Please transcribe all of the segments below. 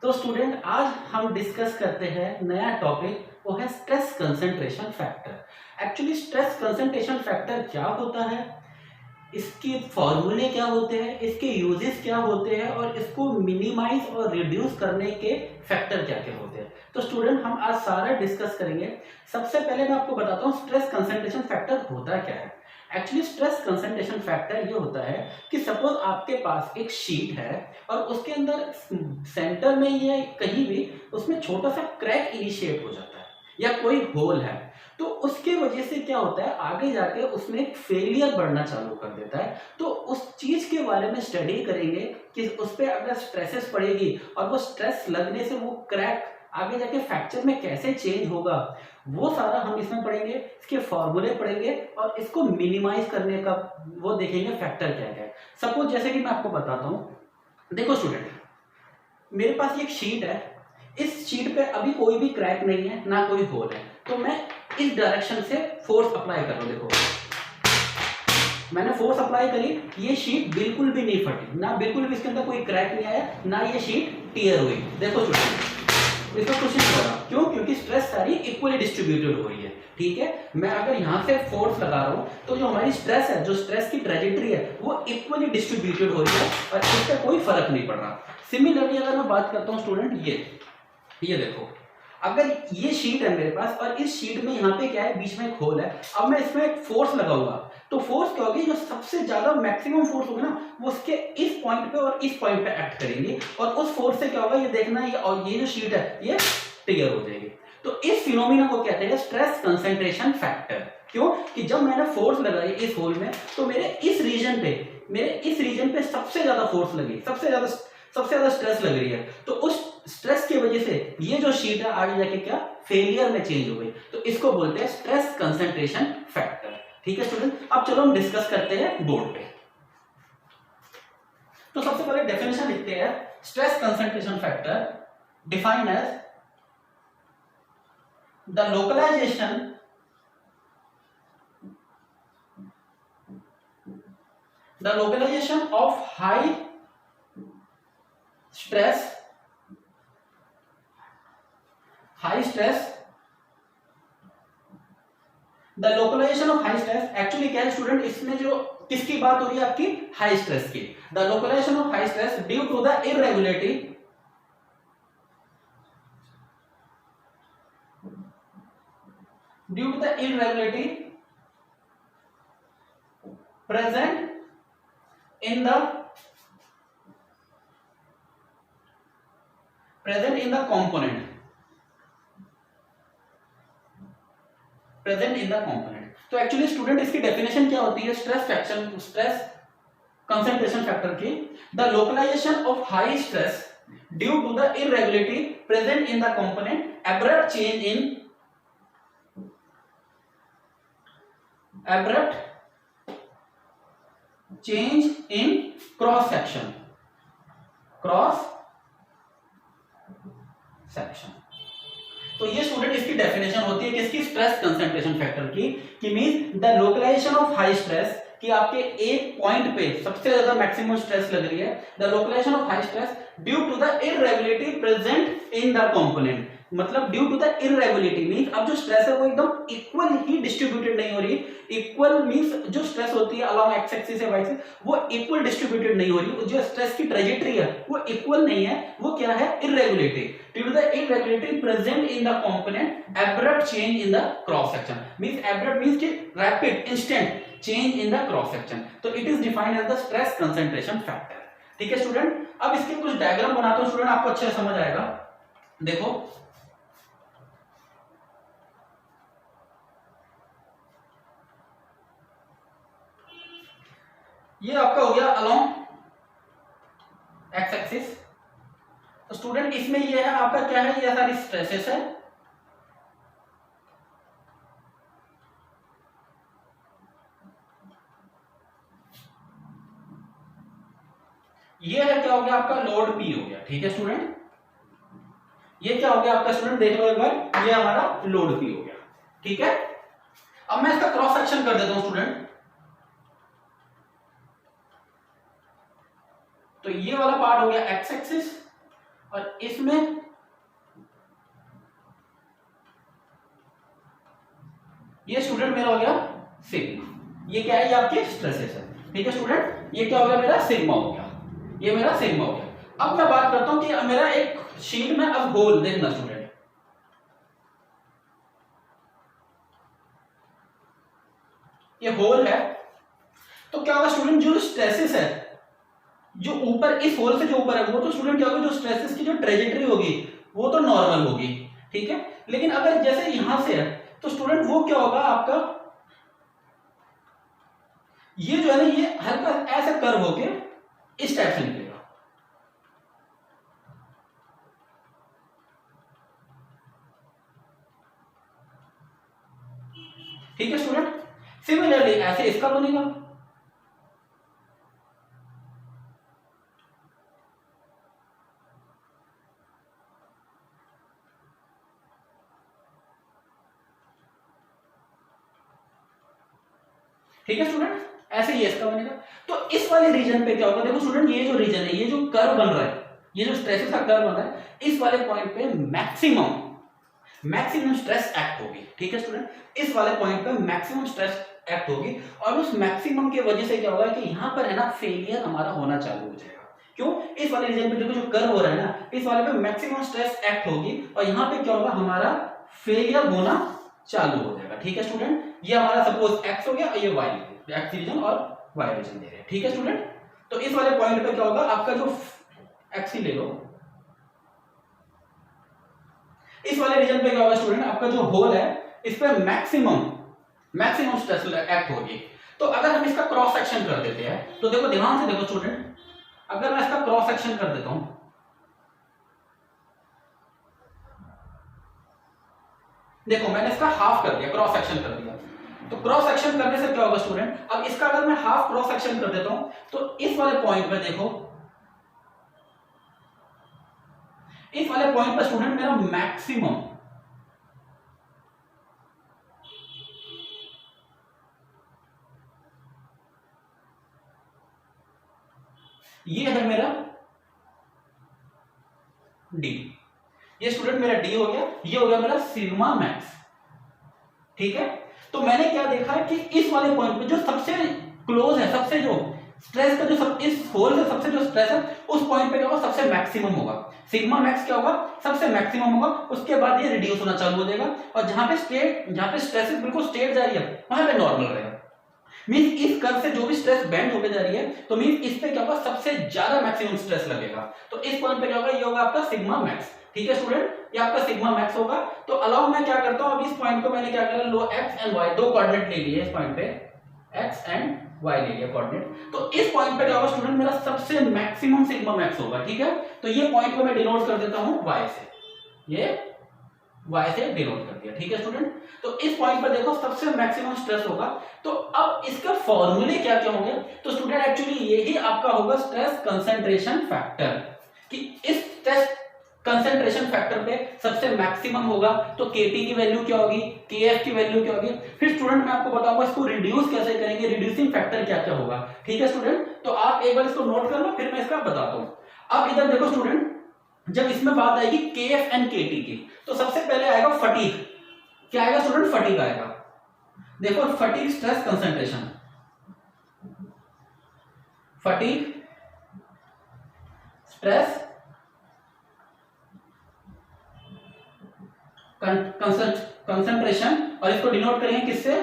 तो स्टूडेंट आज हम डिस्कस करते हैं नया टॉपिक, वो है stress concentration factor. Actually stress concentration factor क्या होता है, इसके फॉर्मूले क्या होते हैं, इसके यूजेस क्या होते हैं और इसको मिनिमाइज और रिड्यूस करने के फैक्टर क्या क्या होते हैं। तो स्टूडेंट हम आज सारा डिस्कस करेंगे। सबसे पहले मैं आपको बताता हूँ स्ट्रेस कंसंट्रेशन फैक्टर होता क्या है। एक्चुअली स्ट्रेस कंसंट्रेशन फैक्टर ये होता है कि सपोज आपके पास एक शीट है और उसके अंदर सेंटर में या कहीं भी उसमें छोटा सा क्रैक इनिशिएट हो जाता है या कोई होल है, तो उसके वजह से क्या होता है आगे जाके उसमें एक फेलियर बढ़ना चालू कर देता है। तो उस चीज के बारे में स्टडी करेंगे कि उस पर अगर स्ट्रेसेस पड़ेगी और वो स्ट्रेस लगने से वो क्रैक आगे जाके फ्रैक्चर में कैसे चेंज होगा, वो सारा हम इसमें पढ़ेंगे। इसके फॉर्मूले पढ़ेंगे और इसको मिनिमाइज करने का वो देखेंगे फैक्टर क्या क्या है। सपोज जैसे कि मैं आपको बताता हूँ, देखो स्टूडेंट मेरे पास एक शीट है, इस शीट पे अभी कोई भी क्रैक नहीं है ना कोई होल है, तो मैं इस डायरेक्शन से फोर्स अप्लाई कर रहा हूं। देखो मैंने फोर्स अप्लाई करी, ये शीट बिल्कुल भी नहीं फटी, ना बिल्कुल भी इसके अंदर कोई क्रैक नहीं आया, ना ये शीट टियर हुई। देखो स्टूडेंट इसका कुछ नहीं हो रहा, क्यों? क्योंकि स्ट्रेस सारी इक्वली डिस्ट्रीब्यूटेड हो रही है। ठीक है, मैं अगर यहां से फोर्स लगा रहा हूं तो जो हमारी स्ट्रेस है, जो स्ट्रेस की ट्रेजेक्टरी है, वो इक्वली डिस्ट्रीब्यूटेड हो रही है और इससे कोई फर्क नहीं पड़ रहा। सिमिलरली अगर मैं बात करता हूं स्टूडेंट, ये देखो अगर ये शीट है मेरे पास और इस शीट में यहाँ पे क्या है, बीच में एक होल है, अब मैं इसमें एक फोर्स लगाऊंगा तो फोर्स क्या होगी, जो सबसे ज्यादा मैक्सिमम फोर्स होगी ना, वो उसके इस पॉइंट पे और इस पॉइंट पे एक्ट करेंगे और उस फोर्स से क्या होगा ये देखना है, और ये जो शीट है ये टियर हो जाएगी। तो इस फिनोमिना को कहते हैं स्ट्रेस कंसंट्रेशन फैक्टर। क्यों? कि जब मैंने फोर्स लगाई इस होल में तो मेरे इस रीजन पे सबसे ज्यादा फोर्स लगी, सबसे ज्यादा स्ट्रेस लग रही है, तो उस स्ट्रेस की वजह से ये जो शीट है आगे जाके क्या फेलियर में चेंज हो गई। तो इसको बोलते हैं स्ट्रेस कंसंट्रेशन फैक्टर। ठीक है स्टूडेंट, अब चलो हम डिस्कस करते हैं बोर्ड पे। तो सबसे पहले डेफिनेशन लिखते हैं। Stress concentration factor defined as the localisation of high stress the localisation of high stress. Actually क्या है स्टूडेंट, इसमें जो किसकी बात हो रही है, आपकी हाई स्ट्रेस की। The localisation of high stress due to the irregularity present in the component। तो एक्चुअली स्टूडेंट इसकी डेफिनेशन क्या होती है स्ट्रेस कंसंट्रेशन फैक्टर की, the localisation of high stress due to the irregularity present in the component, abrupt change in cross section। तो ये student इसकी definition होती है किसकी, स्ट्रेस कंसंट्रेशन फैक्टर की, कि means the localisation of high stress, कि आपके एक पॉइंट पे सबसे ज्यादा मैक्सिमम स्ट्रेस लग रही है, the localisation of high stress due to the irregularity present in the component. मतलब due to the irregularity means अब जो स्ट्रेस है वो एकदम इक्वल ही डिस्ट्रीब्यूटेड नहीं हो रही। इक्वल मींस जो स्ट्रेस होती है अलोंग एक्स एक्सिस या वाई एक्सिस, वो इक्वल डिस्ट्रीब्यूटेड नहीं हो रही। जो स्ट्रेस की ट्रेजेक्टरी है वो इक्वल नहीं है, वो क्या है, irregularity. Due to the irregularity present in the component, abrupt change in the cross section। Means abrupt means कि rapid instant change in the cross section. तो it is defined as the stress concentration factor. ठीक है student, अब इसके कुछ diagram बनाता हूं student, आपको अच्छे से समझ आएगा। देखो ये आपका हो गया अलोंग एक्स एक्सिस। तो स्टूडेंट इसमें ये है आपका क्या है, ये सारी स्ट्रेसेस है, ये है क्या हो गया आपका लोड पी हो गया। ठीक है स्टूडेंट, ये क्या हो गया आपका स्टूडेंट, देख लो एक बार, ये हमारा लोड पी हो गया। ठीक है, अब मैं इसका क्रॉस सेक्शन कर देता हूं स्टूडेंट। तो ये वाला पार्ट हो गया एक्स एक्सिस और इसमें ये स्टूडेंट मेरा हो गया सिग्मा। ये क्या है, ये आपके स्ट्रेसेस है, ठीक है स्टूडेंट। ये क्या हो गया, मेरा सिग्मा हो गया, ये मेरा सिग्मा हो गया। अब मैं बात करता हूं कि मेरा एक शीट में अब होल, देखना स्टूडेंट, ये होल है, तो क्या होगा स्टूडेंट, जो स्ट्रेसेस है जो ऊपर इस होल से जो ऊपर है वो तो स्टूडेंट क्या होगा, जो स्ट्रेसेस की जो ट्रेजेक्टरी होगी वो तो नॉर्मल होगी, ठीक है। लेकिन अगर जैसे यहां से है तो स्टूडेंट वो क्या होगा आपका, ये जो है ना, ये हल्का ऐसे कर्व होके इस टाइप से निकलेगा, ठीक है स्टूडेंट। सिमिलरली ऐसे इसका बनेगा, ठीक है स्टूडेंट, ऐसे ये इसका बनेगा। तो इस वाले रीजन पे क्या होगा, देखो स्टूडेंट, ये जो रीजन है, ये जो कर्व बन रहा है, ये जो स्ट्रेसेस का कर्व बन रहा है, इस वाले पॉइंट पे मैक्सिमम स्ट्रेस एक्ट होगी, ठीक है स्टूडेंट। इस वाले पॉइंट पे मैक्सिमम स्ट्रेस एक्ट होगी, और उस मैक्सिमम की वजह से क्या होगा कि यहां पर है ना फेलियर हमारा होना चालू हो जाएगा। क्यों, इस वाले रीजन पे देखो जो कर्व हो रहा है ना, इस वाले पे मैक्सिमम स्ट्रेस एक्ट होगी, और यहां पे क्या होगा, हमारा फेलियर होना चालू हो जाएगा, ठीक है स्टूडेंट। ये हमारा सपोज एक्स हो गया और ये वाई, एक्स रीजन और वाई रीजन दे रहे हैं, ठीक है स्टूडेंट। तो इस वाले पॉइंट पे क्या होगा, आपका जो एक्स ही ले लो, इस वाले रीजन पे क्या होगा स्टूडेंट, आपका जो होल है इस पे मैक्सिमम स्ट्रेस एक्ट होगी। तो अगर हम इसका क्रॉस सेक्शन कर देते हैं, तो देखो ध्यान से देखो स्टूडेंट, अगर मैं इसका क्रॉस सेक्शन कर देता हूं, देखो मैंने इसका हाफ कर दिया, क्रॉस सेक्शन कर दिया। तो क्रॉस सेक्शन करने से क्या होगा स्टूडेंट, अब इसका अगर मैं हाफ क्रॉस सेक्शन कर देता हूं, तो इस वाले पॉइंट पे देखो, इस वाले पॉइंट पे स्टूडेंट मेरा मैक्सिमम ये है मेरा डी, ये स्टूडेंट मेरा डी हो गया, ये हो गया मेरा सिग्मा मैक्स, ठीक है। तो मैंने क्या देखा है कि इस वाले पॉइंट पे जो सबसे क्लोज है, सबसे जो स्ट्रेस का जो सब इस होल से सबसे जो स्ट्रेस है उस पॉइंट पे क्या होगा, सबसे मैक्सिमम होगा, सिग्मा मैक्स क्या होगा, सबसे मैक्सिमम होगा। उसके बाद ये रिड्यूस होना चालू हो जाएगा, और जहां पे स्ट्रेस बिल्कुल स्टेट जा रही है वहां पे नॉर्मल रहेगा। मींस इस कर्व से जो भी स्ट्रेस बैंड होकर जा रही है, तो मींस इस पे क्या होगा, सबसे ज्यादा मैक्सिमम स्ट्रेस लगेगा। तो इस पॉइंट पे क्या होगा, ये होगा आपका सिग्मा मैक्स, ठीक है स्टूडेंट, ये आपका सिग्मा मैक्स होगा। तो अलाउ मैं क्या करता हूं, अब इस पॉइंट को मैंने क्या किया, लो एक्स एंड वाई दो कोऑर्डिनेट ले लिए, इस पॉइंट पे एक्स एंड वाई ले लिया कोऑर्डिनेट। तो इस पॉइंट पे क्या होगा स्टूडेंट, मेरा सबसे मैक्सिमम सिग्मा मैक्स होगा, ठीक है। तो ये पॉइंट को मैं डिनोट कर देता हूं वाई से, ये वाई से डिनोट कर दिया, ठीक है स्टूडेंट। तो इस पॉइंट पर देखो सबसे मैक्सिमम स्ट्रेस होगा। तो अब इसका फॉर्मूले क्या क्या होंगे, तो स्टूडेंट एक्चुअली यही आपका होगा स्ट्रेस कंसंट्रेशन फैक्टर, कि इस स्ट्रेस कंसंट्रेशन फैक्टर पे सबसे मैक्सिमम होगा, तो Kp की वैल्यू क्या होगी, Kf की वैल्यू क्या होगी। फिर स्टूडेंट मैं आपको बताऊंगा इसको रिड्यूस कैसे करेंगे, रिड्यूसिंग फैक्टर क्या क्या होगा, ठीक है स्टूडेंट। तो आप एक बार इसको नोट कर लो, फिर मैं इसका बताता हूं। अब इधर देखो स्टूडेंट, जब इसमें बात आएगी Kf एंड Kt की, तो सबसे पहले आएगा फटीग, क्या आएगा स्टूडेंट, फटीग आएगा। देखो fatigue stress concentration, fatigue stress concentration, और इसको डिनोट करेंगे किससे,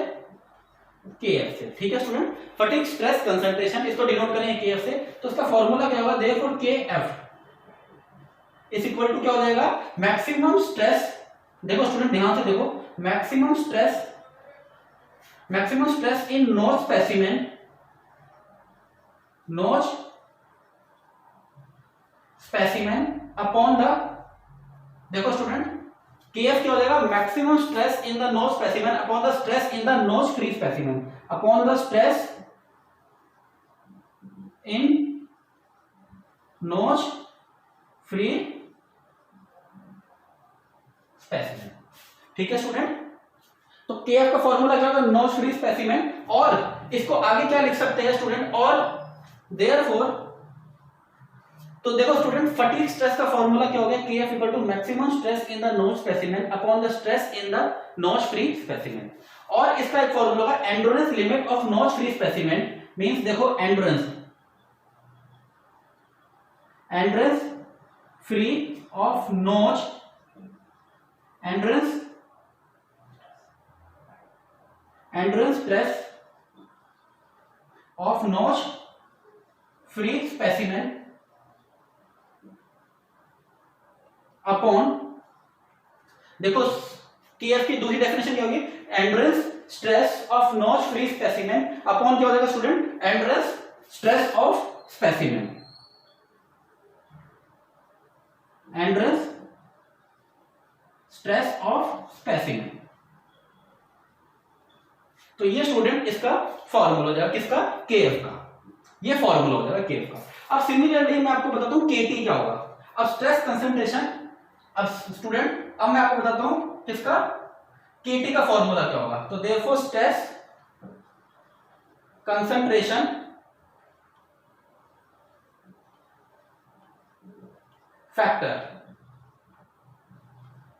Kf से, ठीक है स्टूडेंट। फटीग स्ट्रेस कंसंट्रेशन इसको डिनोट करेंगे Kf से, तो इसका फॉर्मूला क्या होगा, therefore Kf is equal to क्या हो जाएगा, मैक्सिमम स्ट्रेस, देखो स्टूडेंट ध्यान से देखो, maximum stress in notch specimen upon the, देखो स्टूडेंट Kf क्या हो जाएगा, maximum stress in the notch specimen upon the stress in the notch free specimen upon the stress in notch free specimen, ठीक है student. तो Kf का formula क्या होगा, नोच फ्री स्पेसिमेन, और इसको आगे क्या लिख सकते हैं स्टूडेंट, और देयरफॉर तो देखो स्टूडेंट, फटीग स्ट्रेस का फॉर्मूला क्या हो गया, Kf equal to maximum stress in the notch specimen upon the stress in the notch free specimen. और इसका एक फॉर्मूला होगा endurance limit of notch free specimen, means देखो endurance free of notch, endurance stress of notch free specimen upon, देखो K F की दूसरी definition क्या होगी, endurance stress of notch free specimen upon क्या हो जाएगा student, endurance stress of specimen, endurance stress of specimen. तो ये स्टूडेंट इसका फॉर्मूला हो जाएगा, किसका, केएफ का, ये फॉर्मूला हो जाएगा केएफ का। अब सिमिलरली मैं आपको बताता हूं केटी क्या होगा। अब स्ट्रेस कंसंट्रेशन, अब स्टूडेंट अब मैं आपको बताता हूं किसका, केटी का फॉर्मूला क्या होगा। तो देयरफॉर स्ट्रेस कंसंट्रेशन फैक्टर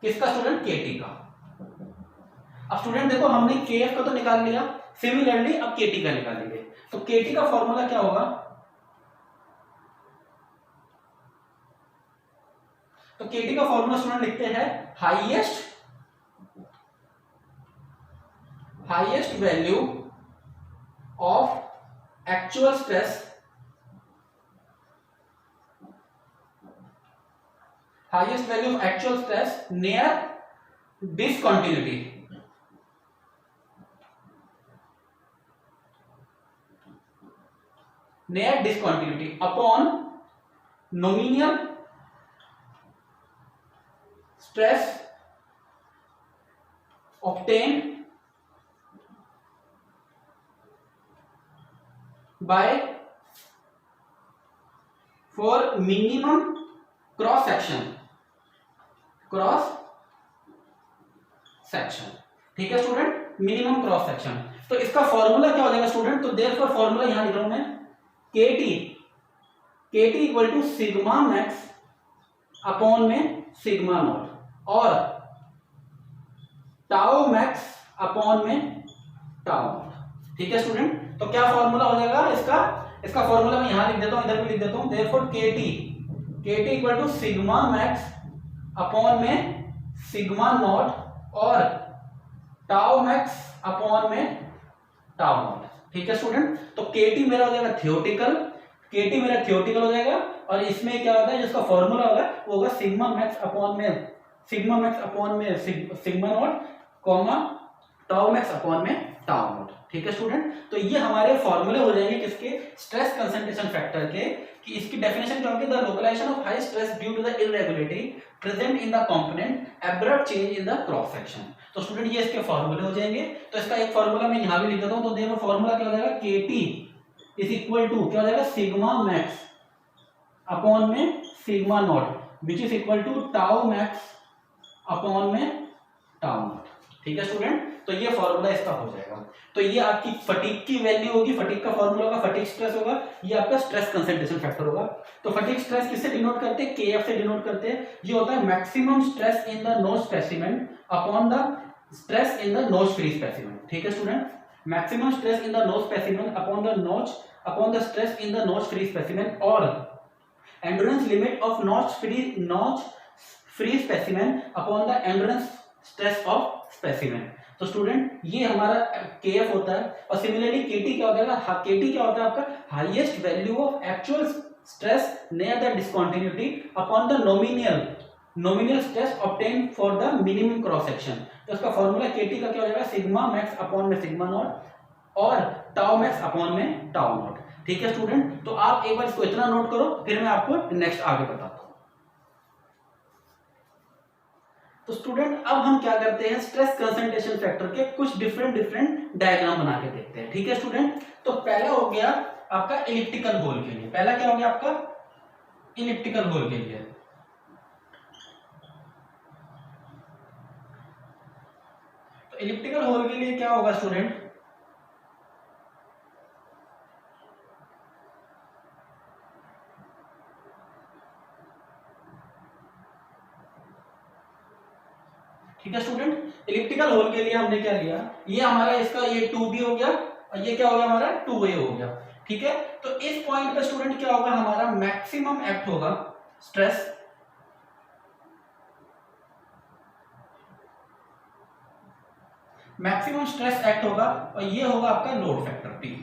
किसका स्टूडेंट, केटी का। अब स्टूडेंट देखो हमने केएफ का तो निकाल लिया, सिमिलरली अब केटी का निकालेंगे। तो केटी का फॉर्मूला क्या होगा, तो केटी का फॉर्मूला स्टूडेंट लिखते हैं highest value of actual stress, highest value of actual stress near discontinuity, near discontinuity upon nominal stress obtained by for minimum cross section, ठीक है स्टूडेंट, मिनिमम क्रॉस सेक्शन। तो इसका फॉर्मूला क्या हो जाएगा स्टूडेंट, तो देयरफॉर फॉर्मूला यहां लिख रहा हूं मैं, K T equal to sigma max upon में सिग्मा नॉट और टाउ मैक्स अपॉन में टाउ नॉट, ठीक है स्टूडेंट। तो क्या फॉर्मूला हो जाएगा इसका फॉर्मूला मैं यहां लिख देता हूं, इधर भी लिख देता हूं, therefore KT equal to sigma max upon में सिग्मा नॉट और टाउ मैक्स अपॉन में टाउ नॉट, ठीक है स्टूडेंट। तो केटी मेरा हो जाएगा थियोरेटिकल, केटी मेरा थियोरेटिकल हो जाएगा और इसमें क्या होता है, जिसका फॉर्मूला होगा वो होगा सिग्मा मैक्स अपॉन में sigma not comma tau max upon में टाउ नॉट, ठीक है स्टूडेंट। तो ये हमारे फॉर्मूले हो जाएंगे किसके, स्ट्रेस कंसंट्रेशन फैक्टर के, कि इसकी डेफिनेशन क्या होगी, the localisation of high stress due to the irregularity present in the component abrupt change in the cross section. तो स्टूडेंट ये इसके फॉर्मूले हो जाएंगे। तो इसका एक फॉर्मूला मैं यहां भी लिख देता हूं, तो देखो फॉर्मूला क्या हो जाएगा, केटी इज इक्वल टू क्या हो जाएगा, सिग्मा मैक्स अपॉन में sigma naught which is equal to tau max upon में टाउ नॉट, ठीक है स्टूडेंट। तो ये फॉर्मूला इसका हो जाएगा। तो ये आपकी फटीग की वैल्यू होगी, फटीग का फॉर्मूला होगा, फटीग स्ट्रेस होगा, ये आपका स्ट्रेस कंसंट्रेशन फैक्टर होगा। तो फटीग स्ट्रेस किससे डिनोट करते हैं, केएफ से डिनोट करते हैं। ये होता है maximum stress in the notch specimen upon the stress in the notch free specimen, ठीक है student. Maximum stress in the notch specimen upon the stress in the notch free specimen और endurance limit of notch free specimen upon the endurance stress of specimen. तो student ये हमारा KF होता है और similarly केटी क्या होता है, केटी क्या होता है आपका, highest value of actual stress near the discontinuity upon the nominal stress obtained for the minimum cross section. तो इसका फॉर्मूला केटी का क्या हो जाएगा, सिग्मा मैक्स अपॉन में सिग्मा नॉट और टाउ मैक्स अपॉन में टाउ नॉट, ठीक है स्टूडेंट। तो आप एक बार इसको इतना नोट करो, फिर मैं आपको नेक्स्ट आगे बताता हूं। तो स्टूडेंट अब हम क्या करते हैं, स्ट्रेस कंसंट्रेशन फैक्टर के कुछ डिफरेंट डायग्राम बना के देखते हैं, ठीक है स्टूडेंट। तो पहला हो गया आपका इलिप्टिकल होल के लिए, पहला क्या हो गया आपका इलिप्टिकल होल के लिए। तो इलिप्टिकल होल के लिए क्या होगा स्टूडेंट, ठीक है स्टूडेंट, इलिप्टिकल होल के लिए हमने क्या लिया, ये हमारा इसका ये 2b हो गया और ये क्या हो गया हमारा 2a हो गया। ठीक है, तो इस पॉइंट पे स्टूडेंट क्या होगा, हमारा मैक्सिमम एक्ट होगा स्ट्रेस, मैक्सिमम स्ट्रेस एक्ट होगा और ये होगा आपका लोड फैक्टर P।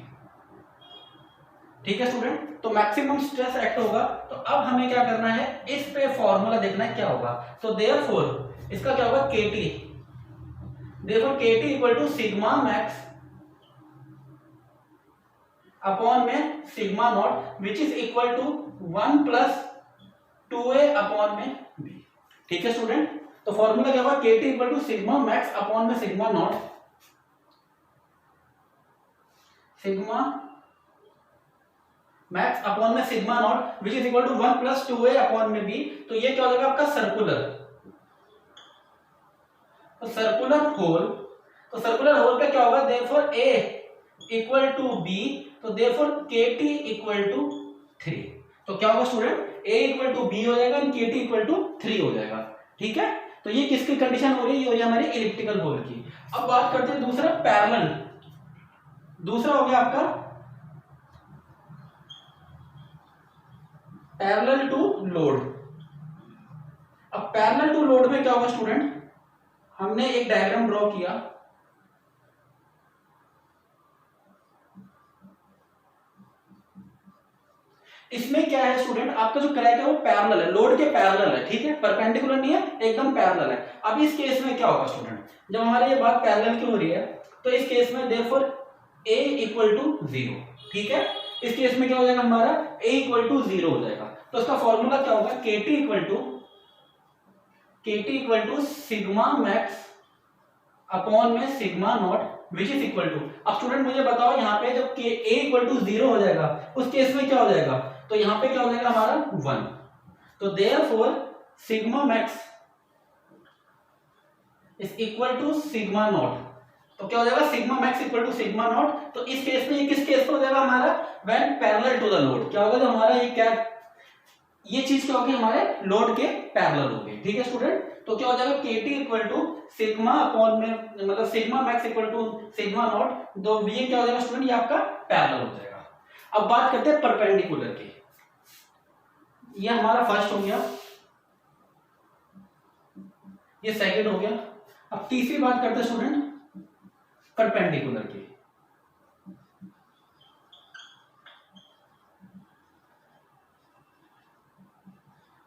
ठीक है स्टूडेंट, तो मैक्सिमम स्ट्रेस एक्ट होगा। तो अब हमें क्या करना है, इस पे फॉर्मूला देखना है क्या होगा। तो देयरफॉर इसका क्या होगा KT, therefore KT equal to sigma max upon में sigma naught which is equal to 1 plus 2a upon में b। ठीक है स्टूडेंट, तो फॉर्मूला क्या होगा, KT equal to sigma max upon में sigma naught, sigma max upon में sigma naught which is equal to 1 plus 2a upon में b। तो ये क्या हो जाएगा आपका सर्कुलर, तो सर्कुलर होल, तो सर्कुलर होल पे क्या होगा, therefore a equal to b, तो देयरफॉर KT इक्वल टू 3। तो क्या होगा student, a equal to b हो जाएगा और KT इक्वल टू 3 हो जाएगा। ठीक है, तो ये किसकी कंडीशन हो रही है, ये हो रही है हमारी इलिप्टिकल होल की। अब बात करते हैं दूसरा पैरेलल, दूसरा हो गया आपका पैरेलल टू लोड। अब पैरेलल टू लोड में क्या होगा स्टूडेंट, हमने एक डायग्राम ड्रॉ किया, इसमें क्या है स्टूडेंट, आपका जो क्रैक है वो पैरेलल है, लोड के पैरेलल है। ठीक है, परपेंडिकुलर नहीं है, एकदम पैरेलल है। अब इस केस में क्या होगा स्टूडेंट, जब हमारे ये बात पैरेलल की हो रही है, तो इस केस में देयरफॉर a इक्वल टू 0। ठीक है, इस केस में क्या हो जाएगा हमारा a इक्वल टू 0 हो जाएगा। तो इसका फॉर्मूला क्या होगा, KT equal to sigma max upon में sigma naught which is equal to. अब स्टूडेंट मुझे बताओ, यहाँ पे जब a इक्वल टू 0 हो जाएगा उस केस में क्या हो जाएगा, तो यहाँ पे क्या हो जाएगा हमारा 1। तो therefore sigma max is equal to sigma naught, तो क्या हो जाएगा sigma max equal to sigma naught. तो इस केस में ये किस केस में हो जाएगा हमारा, when parallel to the load. क्या होगा, जो हमारा ये क्या, ये चीज क्या होगी, हमारे लोड के पैरेलल होगी। ठीक है स्टूडेंट, तो क्या हो जाएगा KT equal to sigma upon में, मतलब sigma max equal to sigma naught, तो ये क्या हो जाएगा स्टूडेंट, ये आपका पैरेलल हो जाएगा। अब बात करते हैं परपेंडिकुलर की, ये हमारा फर्स्ट हो गया, ये सेकंड हो गया। अब तीसरी बात करते हैं स्टूडेंट परपेंडिकुलर की।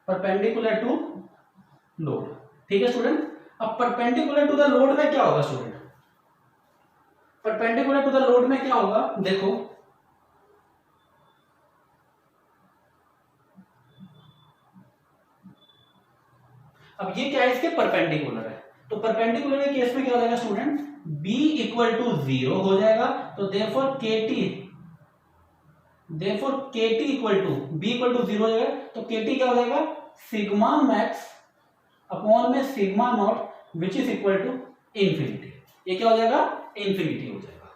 Perpendicular to load. ठीक है स्टूडेंट, अब परपेंडिकुलर टू द लोड में क्या होगा student, perpendicular to the load में क्या होगा, देखो अब ये क्या है, इसके परपेंडिकुलर है। तो परपेंडिकुलर के केस में क्या हो जाएगा स्टूडेंट, b इक्वल टू 0 हो जाएगा। तो therefore KT equal to b equal to 0 हो जाएगा। तो KT क्या हो जाएगा, सिग्मा मैक्स अपॉन में sigma naught which is equal to infinity. ये क्या हो जाएगा, इंफिनिटी हो जाएगा।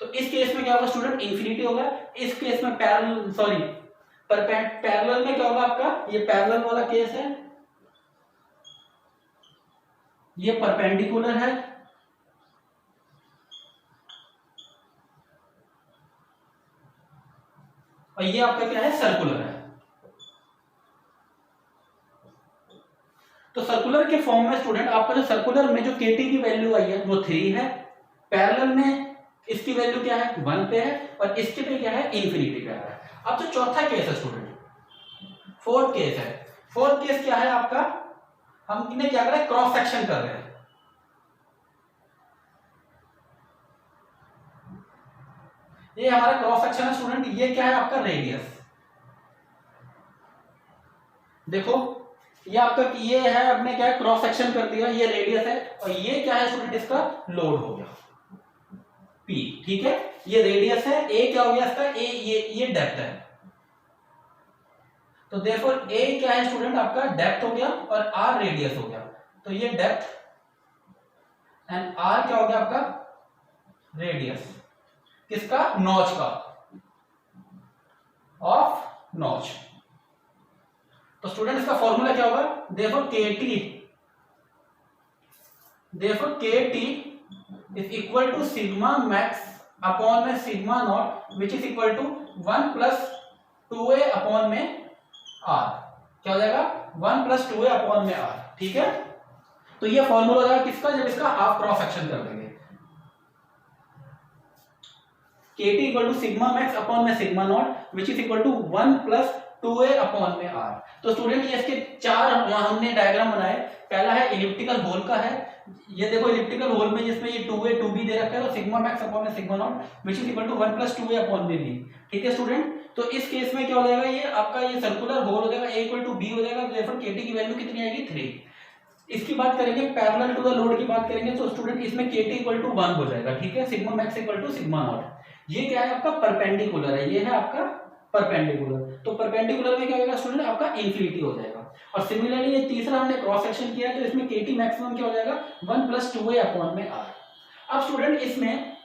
तो इस केस में क्या होगा स्टूडेंट, इंफिनिटी होगा। इस केस में पैरेलल, सॉरी पैरेलल में क्या होगा आपका, ये पैरेलल वाला केस है, ये परपेंडिकुलर है, और ये आपका क्या है, सर्कुलर है। तो सर्कुलर के फॉर्म में स्टूडेंट आपका जो सर्कुलर में जो KT की वैल्यू आई है वो 3 है, पैरेलल में इसकी वैल्यू क्या है, 1 पे है, और इसके पे क्या है, इंफिनिटी पे है। अब जो चौथा केस है स्टूडेंट, फोर्थ केस है। फोर्थ केस क्या है आपका, हम इन्हें क्या कर रहे हैं, क्रॉस सेक्शन कर रहे हैं। ये हमारा क्रॉस सेक्शन है स्टूडेंट, ये क्या है आपका रेडियस। देखो ये आपका, ये है, आपने क्या है क्रॉस सेक्शन कर दिया, ये रेडियस है, और ये क्या है स्टूडेंट, इसका लोड हो गया P। ठीक है, ये रेडियस है, A क्या हो गया इसका, A ये डेप्थ है। तो देयरफॉर A क्या है स्टूडेंट, आपका डेप्थ हो गया, और R रेडियस हो गया। तो ये डेप्थ एंड R क्या हो गया आपका, रेडियस किसका, नॉच का, ऑफ नॉच। तो स्टूडेंट इसका फॉर्मूला क्या होगा, देखो KT is equal to sigma max upon में sigma naught which is equal to 1 plus 2a upon में r। क्या हो जाएगा, 1 प्लस 2a अपॉन में r। ठीक है, तो ये फॉर्मूला हो जाएगा किसका, जब इसका हाफ क्रॉस सेक्शन कर देंगे। KT equal to sigma max upon में sigma naught which is equal to 1 plus 2a upon में r। तो स्टूडेंट ये इसके चार हमने डायग्राम बनाए। पहला है इलिप्टिकल होल का है, ये देखो इलिप्टिकल होल में जिसमें ये 2a 2b दे रखा है और सिग्मा मैक्स अपॉन में sigma naught which is equal to 1 plus 2a upon में b। ठीक है स्टूडेंट, तो इस केस में क्या हो जाएगा, ये आपका ये सर्कुलर होल हो जाएगा, a इक्वल टू b हो जाएगा, देयरफॉर KT की वैल्यू कितनी आएगी, 3। इसकी बात करेंगे पैरेलल टू द लोड की बात करेंगे तो स्टूडेंट इसमें KT इक्वल टू 1 हो जाएगा। ठीक है, sigma max equal to sigma naught. ये क्या है आपका परपेंडिकुलर है, ये है आपका परपेंडिकुलर। तो परपेंडिकुलर में क्या होगा स्टूडेंट, आपका इंफिनिटी हो जाएगा। और सिमिलरली ये तीसरा हमने क्रॉस सेक्शन किया तो इसमें KT मैक्सिमम क्या हो जाएगा, 1 प्लस 2a अपॉन में r। अब स्टूडेंट इसमें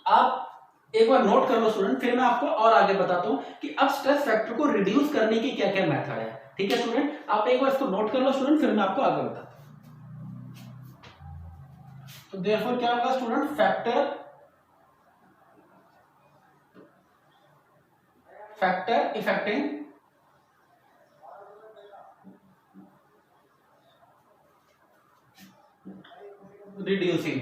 आप एक बार नोट कर लो स्टूडेंट, फिर मैं आपको और आगे बताता हूं कि अब स्ट्रेस फैक्टर को रिड्यूस करने की क्या क्या मेथड है। ठीक है स्टूडेंट, आप एक बार इसको नोट कर लो स्टूडेंट, फिर मैं आपको आगे बताता हूं। तो देयरफॉर क्या होगा स्टूडेंट, फैक्टर इफेक्टिंग रिड्यूसिंग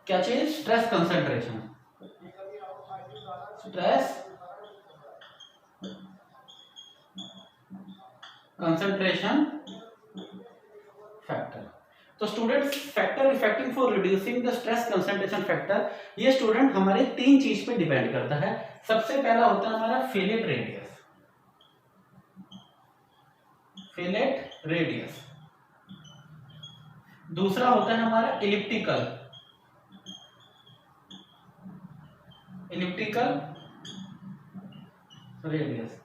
क्या चीज, stress concentration, stress concentration factor. तो students factor affecting for reducing the stress concentration factor, ये स्टूडेंट हमारे तीन चीज पे डिपेंड करता है। सबसे पहला होता है हमारा फिलेट रेडियस, फिलेट रेडियस। दूसरा होता है हमारा इलिप्टिकल रेडियस।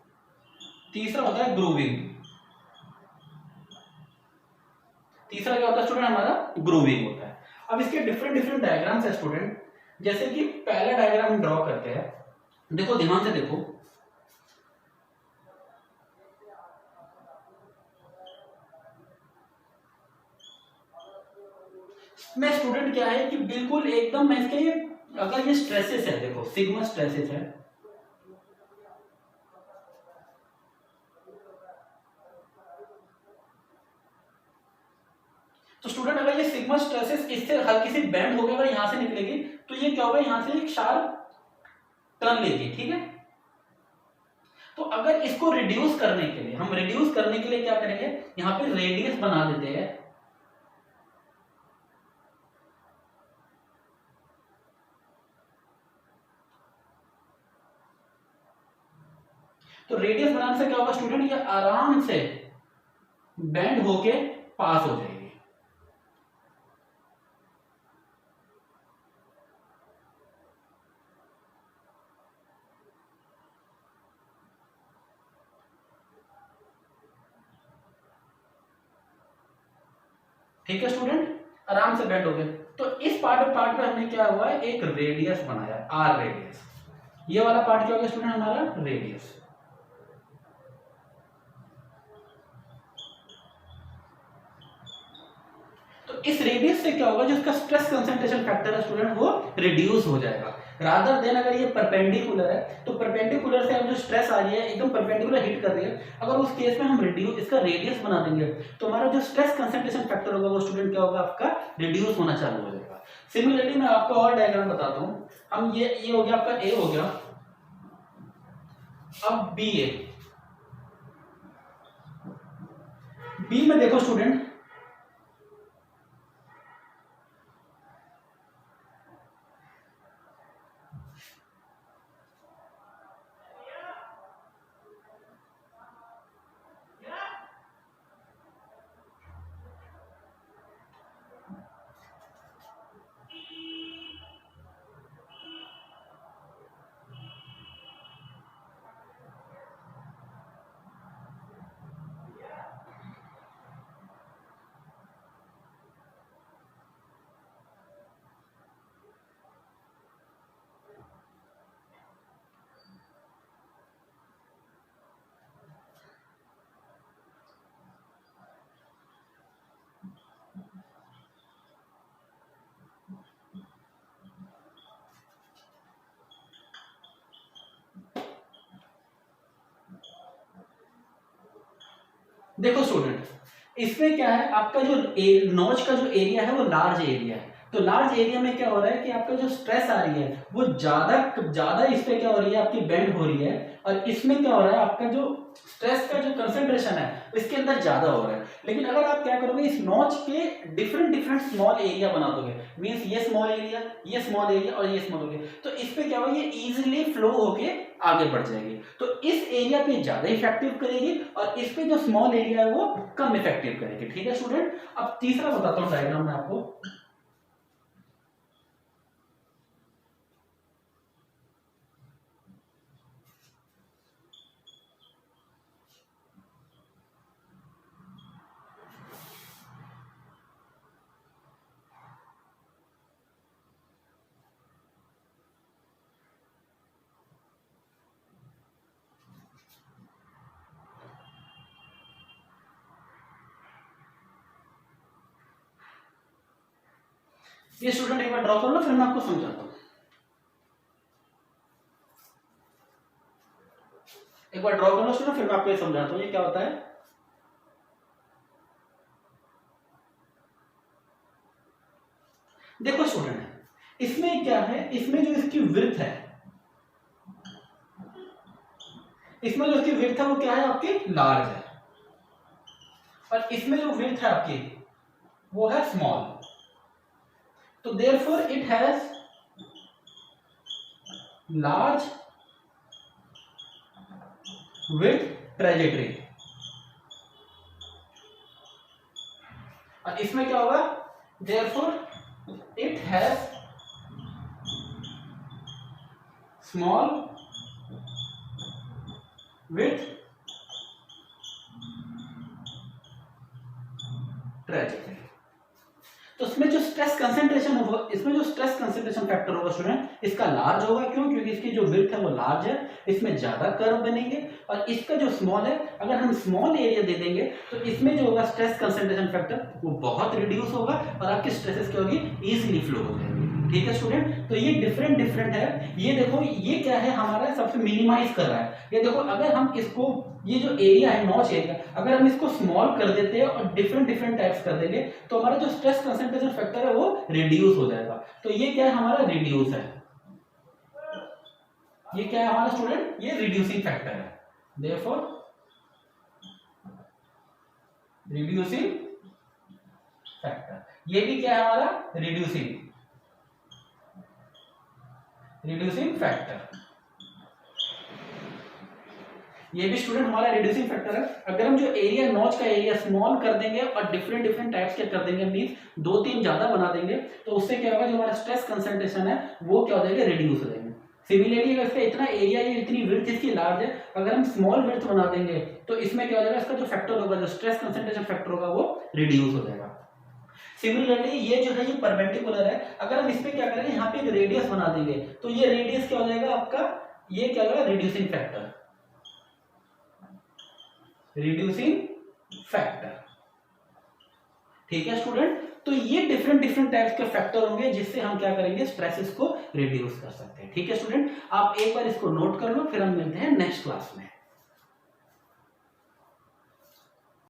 तीसरा होता है ग्रूविंग। तीसरा क्या होता है स्टूडेंट, हमारा ग्रूविंग होता है। अब इसके डिफरेंट डिफरेंट डायग्राम्स है स्टूडेंट, जैसे कि पहला डायग्राम हम ड्रॉ करते हैं। देखो ध्यान से देखो, मैं स्टूडेंट क्या है कि बिल्कुल एकदम मैं इसके ये, अगर ये स्ट्रेसेस है, देखो सिग्मा स्ट्रेसेस है, तो स्टूडेंट अगर ये सिग्मा स्ट्रेसेस इससे हल्की सी बैंड हो गई, अगर यहां से निकलेगी तो ये क्या होगा, यहां से एक शार्प टर्न लेगी। ठीक है, तो अगर इसको रिड्यूस करने के लिए, हम रिड्यूस करने के लिए क्या करेंगे, यहां पे रेडियस बना देते हैं। तो रेडियस बनाने से क्या होगा स्टूडेंट, ये आराम से बेंड होके पास हो जाएगी। ठीक है स्टूडेंट, आराम से बेंड हो गए। तो इस पार्ट में हमने क्या हुआ है, एक रेडियस बनाया, आर रेडियस। ये वाला पार्ट क्या हो गया स्टूडेंट, हमारा रेडियस। तो इस रेडियस से क्या होगा, जो इसका स्ट्रेस कंसंट्रेशन फैक्टर है स्टूडेंट, वो रिड्यूस हो जाएगा। रादर देन अगर ये परपेंडिकुलर है तो परपेंडिकुलर से हम जो स्ट्रेस आ रही है एकदम परपेंडिकुलर हिट कर रही है, अगर उस केस में हम रिड्यूस इसका रेडियस बना देंगे तो हमारा जो स्ट्रेस कंसंट्रेशन फैक्टर होगा वो स्टूडेंट क्या होगा, आपका रिड्यूस होना चालू हो जाएगा। सिमिलरली मैं आपको और डायग्राम बताता हूँ। हम ये हो गया आपका ए हो गया, अब बी में देखो स्टूडेंट, देखो स्टूडेंट, इसमें क्या है, आपका जो नोच का जो एरिया है वो लार्ज एरिया है। तो लार्ज एरिया में क्या हो रहा है कि आपका जो स्ट्रेस आ रही है वो ज्यादा इस पे क्या हो रही है, आपकी बेंड हो रही है। और इसमें क्या हो रहा है, आपका जो स्ट्रेस का जो कंसंट्रेशन है इसके अंदर ज्यादा हो रहा है। लेकिन अगर आप क्या करोगे, इस नॉच के डिफरेंट डिफरेंट स्मॉल एरिया बना दोगे, मींस ये स्मॉल एरिया, ये स्मॉल एरिया और ये स्मॉल एरिया, तो इस पे क्या होगा, ये इजीली फ्लो होके आगे बढ़ जाएगी। तो इस एरिया पे ज्यादा इफेक्टिव करेगी और इस पे जो स्मॉल एरिया है वो कम इफेक्टिव करेगी। ठीक है स्टूडेंट। अब तीसरा बताता हूँ डायग्राम में आपको। ये स्टूडेंट एक बार ड्रॉ कर लो, फिर मैं आपको समझाता हूं। एक बार ड्रॉ कर लो स्टूडेंट, फिर मैं आपको ये समझाता हूं ये क्या होता है। देखो स्टूडेंट, इसमें क्या है, इसमें जो इसकी विड्थ है, इसमें जो इसकी विड्थ है वो क्या है, आपकी लार्ज है। और इसमें जो विड्थ है आपकी वो है स्मॉल। तो therefore it has large width trajectory. और इसमें क्या होगा, therefore it has small width trajectory. तो इसमें जो स्ट्रेस कंसंट्रेशन होगा, इसमें जो स्ट्रेस कंसंट्रेशन फैक्टर होगा स्टूडेंट, इसका लार्ज होगा। क्यों? क्योंकि इसकी जो विड्थ है वो लार्ज है, इसमें ज्यादा कर्व बनेंगे। और इसका जो स्मॉल है, अगर हम स्मॉल एरिया दे देंगे तो इसमें जो होगा स्ट्रेस कंसंट्रेशन फैक्टर वो बहुत रिड्यूस होगा और आपकी स्ट्रेसेस क्या होगी, इजीली फ्लो हो जाएगी। ठीक है स्टूडेंट। तो ये डिफरेंट डिफरेंट है। ये देखो, ये क्या है, हमारा सबसे मिनिमाइज कर रहा है। ये देखो, अगर हम इसको, ये जो एरिया है नॉच एरिया, अगर हम इसको स्मॉल कर देते हैं और डिफरेंट डिफरेंट टाइप्स कर देंगे तो हमारा जो स्ट्रेस कंसंट्रेशन फैक्टर है वो रिड्यूस हो जाएगा। तो ये क्या है, हमारा रिड्यूस है। ये क्या है हमारा स्टूडेंट, ये रिड्यूसिंग फैक्टर है। देयरफॉर रिड्यूसिंग फैक्टर, ये भी क्या है हमारा, रिड्यूसिंग फैक्टर। ये भी स्टूडेंट हमारा रिड्यूसिंग फैक्टर है। अगर हम जो एरिया, नॉच का एरिया स्मॉल कर देंगे और डिफरेंट डिफरेंट टाइप्स के कर देंगे, मींस 2-3 ज्यादा बना देंगे, तो उससे क्या होगा, जो हमारा स्ट्रेस कंसंट्रेशन है वो क्या हो जाएगा, रिड्यूस हो जाएंगे। सिमिलरली अगर इसका इतना एरिया है, इतनी विड्थ इसकी लार्ज है, अगर हम स्मॉल विड्थ बना देंगे तो इसमें क्या हो जाएगा, इसका जो फैक्टर होगा, जो स्ट्रेस कंसंट्रेशन फैक्टर होगा वो रिड्यूस हो जाएगा। सिमिलरली ये जो है, ये परपेंडिकुलर है। अगर हम इस पे क्या करेंगे, यहाँ पे एक रेडियस बना देंगे तो ये रेडियस क्या हो जाएगा आपका, ये क्या होगा, रिड्यूसिंग फैक्टर। ठीक है स्टूडेंट। तो ये डिफरेंट डिफरेंट टाइप्स के फैक्टर होंगे जिससे हम क्या करेंगे, स्ट्रेसेस को रिड्यूस कर सकते हैं। ठीक है स्टूडेंट, आप एक बार इसको नोट कर लो, फिर हम मिलते हैं नेक्स्ट क्लास में।